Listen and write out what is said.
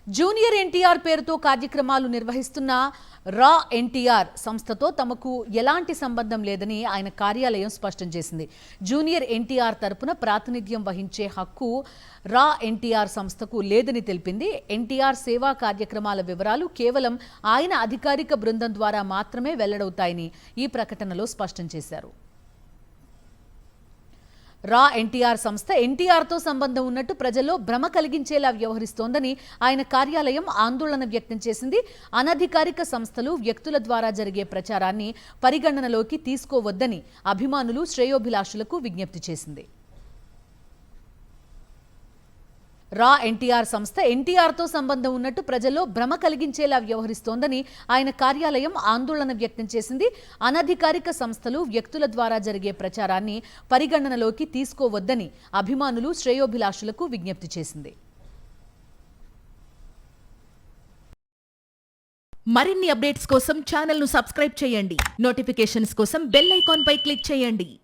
Junior NTR పేరుతో కార్యక్రమాలు నిర్వహిస్తున్న రా ఎన్టీఆర్ సంస్థతో తమకు ఎలాంటి సంబంధం లేదని ఆయన కార్యాలయం స్పష్టం చేసింది. జూనియర్ ఎన్టీఆర్ తరపున ప్రాతినిధ్యం వహించే హక్కు రా ఎన్టీఆర్ సంస్థకు లేదని తెలిపింది. ఎన్టీఆర్ సేవా కార్యక్రమాల వివరాలు కేవలం ఆయన అధికారిక బృందం ద్వారా మాత్రమే వెల్లడవుతాయని ఈ ప్రకటనలో స్పష్టం చేశారు. రా ఎన్టీఆర్ సంస్థ ఎన్టీఆర్తో సంబంధం ఉన్నట్టు ప్రజల్లో భ్రమ కలిగించేలా వ్యవహరిస్తోందని ఆయన కార్యాలయం ఆందోళన వ్యక్తం చేసింది. అనధికారిక సంస్థలు, వ్యక్తుల ద్వారా జరిగే ప్రచారాన్ని పరిగణనలోకి తీసుకోవద్దని అభిమానులు, శ్రేయోభిలాషులకు విజ్ఞప్తి చేసింది. రా ఎన్టీఆర్ సంస్థ ఎన్టీఆర్తో సంబంధం ఉన్నట్టు ప్రజల్లో భ్రమ కలిగించేలా వ్యవహరిస్తోందని ఆయన కార్యాలయం ఆందోళన వ్యక్తం చేసింది. అనధికారిక సంస్థలు, వ్యక్తుల ద్వారా జరిగే ప్రచారాన్ని పరిగణనలోకి తీసుకోవద్దని అభిమానులు, శ్రేయోభిలాషులకు విజ్ఞప్తి చేసింది. మరిన్ని అప్డేట్స్ కోసం ఛానల్ను సబ్స్క్రైబ్ చేయండి. నోటిఫికేషన్స్ కోసం బెల్ ఐకాన్ పై క్లిక్ చేయండి.